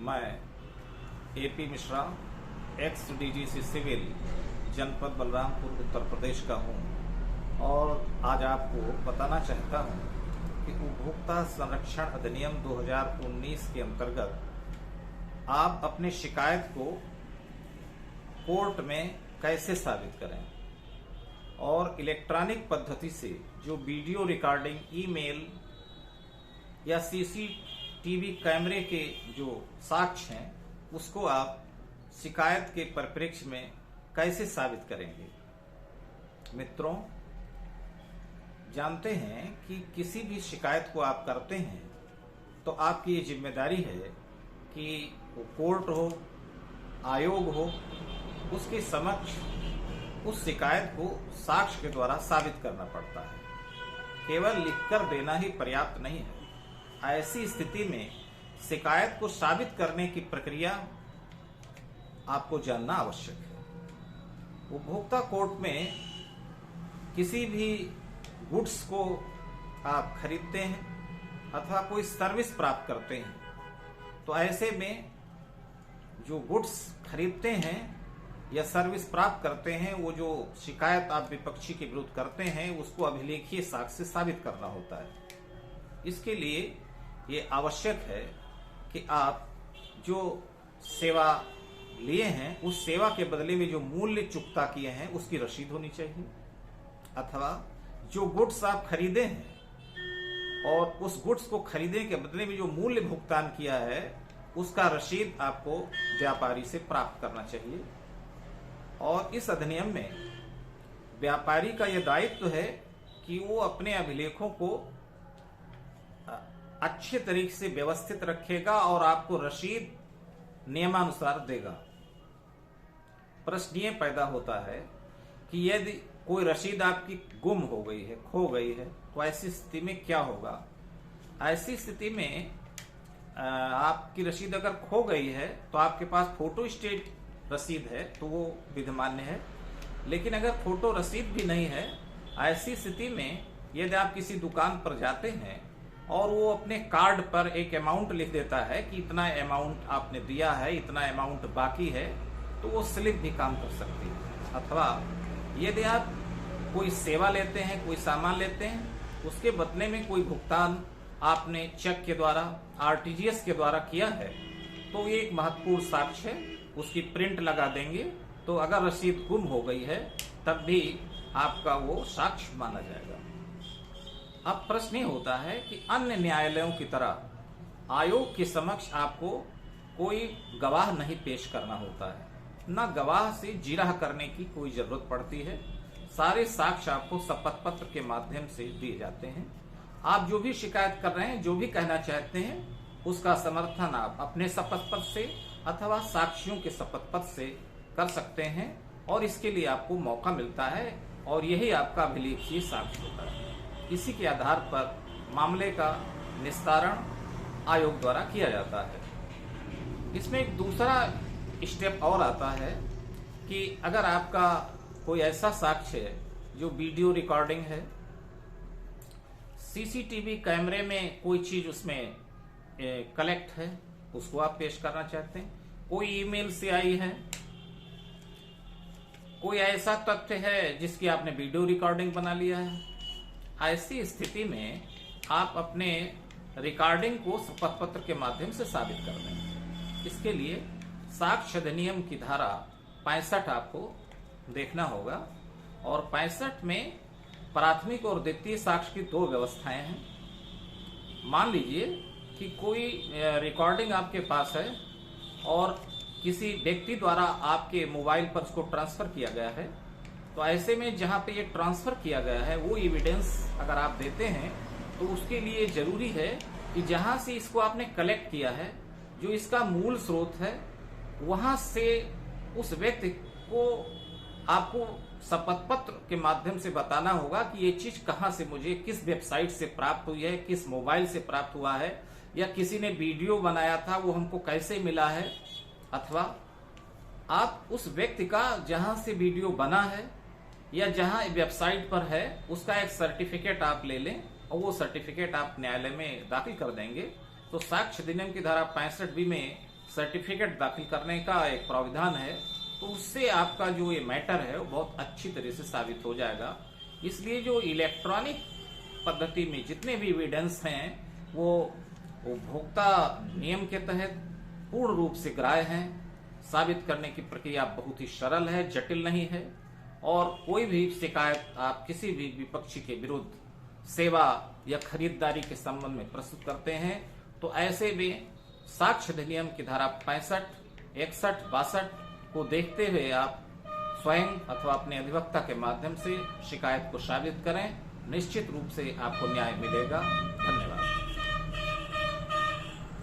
मैं AP Mishra, ex DGC civil, जनपद बलरामपुर, उत्तर प्रदेश का हूँ और आज आपको बताना चाहता हूँ कि उपभोक्ता संरक्षण अधिनियम 2019 के अंतर्गत आप अपनी शिकायत को कोर्ट में कैसे साबित करें और इलेक्ट्रॉनिक पद्धति से जो वीडियो रिकॉर्डिंग, ईमेल या सीसीटीवी कैमरे के जो साक्ष्य हैं उसको आप शिकायत के परिप्रेक्ष्य में कैसे साबित करेंगे। मित्रों, जानते हैं कि किसी भी शिकायत को आप करते हैं तो आपकी ये जिम्मेदारी है कि वो कोर्ट हो, आयोग हो, उसके समक्ष उस शिकायत को साक्ष्य के द्वारा साबित करना पड़ता है। केवल लिखकर देना ही पर्याप्त नहीं है। ऐसी स्थिति में शिकायत को साबित करने की प्रक्रिया आपको जानना आवश्यक है। उपभोक्ता कोर्ट में किसी भी गुड्स को आप खरीदते हैं अथवा कोई सर्विस प्राप्त करते हैं तो ऐसे में जो गुड्स खरीदते हैं या सर्विस प्राप्त करते हैं, वो जो शिकायत आप विपक्षी के विरुद्ध करते हैं उसको अभिलेखीय साक्ष्य से साबित करना होता है। इसके लिए ये आवश्यक है कि आप जो सेवा लिए हैं उस सेवा के बदले में जो मूल्य चुकता किए हैं उसकी रसीद होनी चाहिए, अथवा जो गुड्स आप खरीदे हैं और उस गुड्स को खरीदने के बदले में जो मूल्य भुगतान किया है उसका रसीद आपको व्यापारी से प्राप्त करना चाहिए। और इस अधिनियम में व्यापारी का यह दायित्व है कि वो अपने अभिलेखों को अच्छे तरीके से व्यवस्थित रखेगा और आपको रसीद नियमानुसार देगा। प्रश्न ये पैदा होता है कि यदि कोई रसीद आपकी गुम हो गई है, खो गई है, तो ऐसी स्थिति में क्या होगा। ऐसी स्थिति में आपकी रसीद अगर खो गई है तो आपके पास फोटो स्टेट रसीद है तो वो विधिमान्य है, लेकिन अगर फोटो रसीद भी नहीं है, ऐसी स्थिति में यदि आप किसी दुकान पर जाते हैं और वो अपने कार्ड पर एक अमाउंट लिख देता है कि इतना अमाउंट आपने दिया है, इतना अमाउंट बाकी है, तो वो स्लिप भी काम कर सकती है। अथवा यदि आप कोई सेवा लेते हैं, कोई सामान लेते हैं, उसके बदले में कोई भुगतान आपने चेक के द्वारा, आरटीजीएस के द्वारा किया है, तो ये एक महत्वपूर्ण साक्ष्य है, उसकी प्रिंट लगा देंगे तो अगर रसीद गुम हो गई है तब भी आपका वो साक्ष्य माना जाएगा। अब प्रश्न ये होता है कि अन्य न्यायालयों की तरह आयोग के समक्ष आपको कोई गवाह नहीं पेश करना होता है, न गवाह से जिरह करने की कोई जरूरत पड़ती है। सारे साक्ष्य आपको शपथ पत्र के माध्यम से दिए जाते हैं। आप जो भी शिकायत कर रहे हैं, जो भी कहना चाहते हैं, उसका समर्थन आप अपने शपथ पत्र से अथवा साक्षियों के शपथ पत्र से कर सकते हैं और इसके लिए आपको मौका मिलता है और यही आपका अभिलेखीय साक्ष्य होता है। इसी के आधार पर मामले का निस्तारण आयोग द्वारा किया जाता है। इसमें एक दूसरा स्टेप और आता है कि अगर आपका कोई ऐसा साक्ष्य है जो वीडियो रिकॉर्डिंग है, सीसीटीवी कैमरे में कोई चीज उसमें कलेक्ट है, उसको आप पेश करना चाहते हैं, कोई ईमेल से आई है, कोई ऐसा तथ्य है जिसकी आपने वीडियो रिकॉर्डिंग बना लिया है, ऐसी स्थिति में आप अपने रिकॉर्डिंग को शपथ पत्र के माध्यम से साबित कर दें। इसके लिए साक्ष्य अधिनियम की धारा 65 आपको देखना होगा और 65 में प्राथमिक और द्वितीय साक्ष्य की दो व्यवस्थाएं हैं। मान लीजिए कि कोई रिकॉर्डिंग आपके पास है और किसी व्यक्ति द्वारा आपके मोबाइल पर उसको ट्रांसफर किया गया है, तो ऐसे में जहां पे ये ट्रांसफर किया गया है वो एविडेंस अगर आप देते हैं तो उसके लिए जरूरी है कि जहां से इसको आपने कलेक्ट किया है, जो इसका मूल स्रोत है, वहां से उस व्यक्ति को आपको शपथ पत्र के माध्यम से बताना होगा कि ये चीज कहां से मुझे, किस वेबसाइट से प्राप्त हुई है, किस मोबाइल से प्राप्त हुआ है, या किसी ने वीडियो बनाया था वो हमको कैसे मिला है, अथवा आप उस व्यक्ति का जहां से वीडियो बना है या जहां वेबसाइट पर है उसका एक सर्टिफिकेट आप ले लें और वो सर्टिफिकेट आप न्यायालय में दाखिल कर देंगे तो साक्ष्य अधिनियम की धारा 65B में सर्टिफिकेट दाखिल करने का एक प्राविधान है, तो उससे आपका जो ये मैटर है वो बहुत अच्छी तरह से साबित हो जाएगा। इसलिए जो इलेक्ट्रॉनिक पद्धति में जितने भी एविडेंस हैं वो उपभोक्ता नियम के तहत पूर्ण रूप से ग्राह्य हैं। साबित करने की प्रक्रिया बहुत ही सरल है, जटिल नहीं है, और कोई भी शिकायत आप किसी भी विपक्षी के विरुद्ध सेवा या खरीदारी के संबंध में प्रस्तुत करते हैं तो ऐसे में साक्ष्य अधिनियम की धारा 65, 61, 62 को देखते हुए आप स्वयं अथवा अपने अधिवक्ता के माध्यम से शिकायत को साबित करें। निश्चित रूप से आपको न्याय मिलेगा। धन्यवाद।